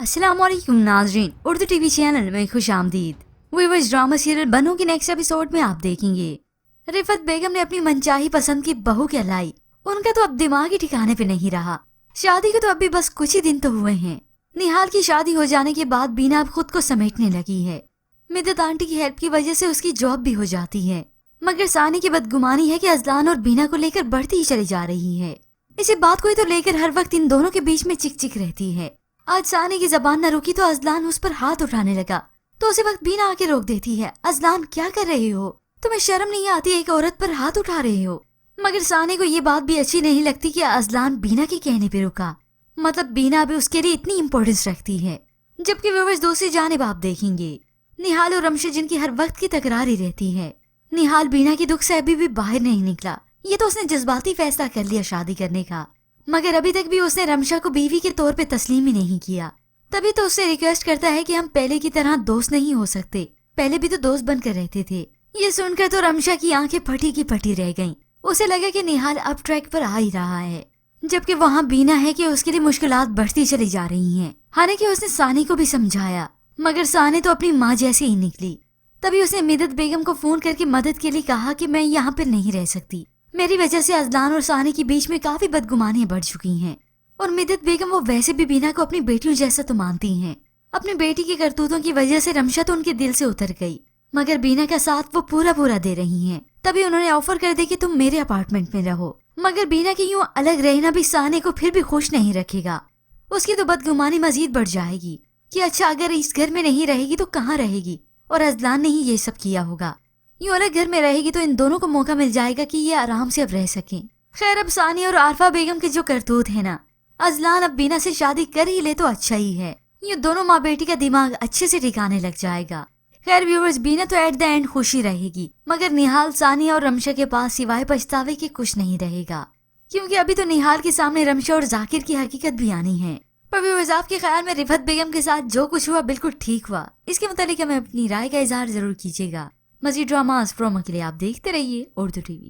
अस्सलाम वालेकुम नाजरीन, उर्दू टीवी चैनल में खुश आमदीद। वीवर्स, ड्रामा सीरियल बनू के नेक्स्ट एपिसोड में आप देखेंगे रिफत बेगम ने अपनी मनचाही पसंद की बहू कहलाई। उनका तो अब दिमाग ही ठिकाने पे नहीं रहा। शादी को तो अभी बस कुछ ही दिन तो हुए हैं। निहाल की शादी हो जाने के बाद बीना अब खुद को समेटने लगी है। मिदत आंटी की हेल्प की वजह से उसकी जॉब भी हो जाती है, मगर सानी की बदगुमानी है कि अजलान और बीना को लेकर बढ़ती ही चली जा रही है। इसी बात को ही तो लेकर हर वक्त इन दोनों के बीच में चिक चिक रहती है। आज सानी की जबान न रुकी तो अजलान उस पर हाथ उठाने लगा, तो उसी वक्त बीना आके रोक देती है। अजलान, क्या कर रहे हो? तुम्हें शर्म नहीं आती एक औरत पर हाथ उठा रहे हो? मगर सानी को ये बात भी अच्छी नहीं लगती कि अजलान बीना के कहने पे रुका। मतलब बीना भी उसके लिए इतनी इम्पोर्टेंस रखती है। जबकि व्यूअर्स दूसरी जानिब आप देखेंगे निहाल और रमशा जिनकी हर वक्त की तकरार ही रहती है। निहाल बीना के दुख से अभी भी बाहर नहीं निकला। ये तो उसने जज्बाती फैसला कर लिया शादी करने का, मगर अभी तक भी उसने रमशा को बीवी के तौर पे तस्लीम ही नहीं किया। तभी तो उससे रिक्वेस्ट करता है कि हम पहले की तरह दोस्त नहीं हो सकते, पहले भी तो दोस्त बनकर रहते थे। ये सुनकर तो रमशा की आंखें फटी की फटी रह गईं। उसे लगा कि निहाल अब ट्रैक पर आ ही रहा है, जबकि वहाँ बीना है कि उसके लिए मुश्किलात बढ़ती चली जा रही हैं। हालांकि उसने सानी को भी समझाया, मगर सानी तो अपनी माँ जैसी ही निकली। तभी उसने मिदत बेगम को फोन करके मदद के लिए कहा कि मैं यहाँ पर नहीं रह सकती, मेरी वजह से अजलान और सानी के बीच में काफी बदगुमानियां बढ़ चुकी हैं। और मिदत बेगम वो वैसे भी बीना को अपनी बेटियों जैसा तो मानती हैं। अपनी बेटी की करतूतों की वजह से रमशा तो उनके दिल से उतर गई, मगर बीना का साथ वो पूरा पूरा दे रही हैं। तभी उन्होंने ऑफर कर दी कि तुम मेरे अपार्टमेंट में रहो। मगर बीना के यूं अलग रहना भी सानी को फिर भी खुश नहीं रखेगा। उसकी तो बदगुमानी मजीद बढ़ जाएगी कि अच्छा, अगर इस घर में नहीं रहेगी तो कहाँ रहेगी, और अजलान ने ही ये सब किया होगा। यूं अलग घर में रहेगी तो इन दोनों को मौका मिल जाएगा कि ये आराम से अब रह सकें। खैर, अब सानी और आरफा बेगम के जो करतूत है ना, अजलान अब बीना से शादी कर ही ले तो अच्छा ही है। ये दोनों माँ बेटी का दिमाग अच्छे से ठिकाने लग जाएगा। खैर व्यूअर्स, बीना तो एट द एंड खुशी रहेगी, मगर निहाल, सानी और रमशा के पास सिवाय पछतावे के कुछ नहीं रहेगा, क्योंकि अभी तो निहाल के सामने रमशा और जाकिर की हकीकत भी आनी है। पर व्यूअर्स, आपके ख्याल में रिफत बेगम के साथ जो कुछ हुआ बिल्कुल ठीक हुआ? इसके मुतालिक हमें अपनी राय का इजहार जरूर कीजिएगा। मज़ीद ड्रामास प्रोमो के लिए आप देखते रहिए उर्दू टीवी।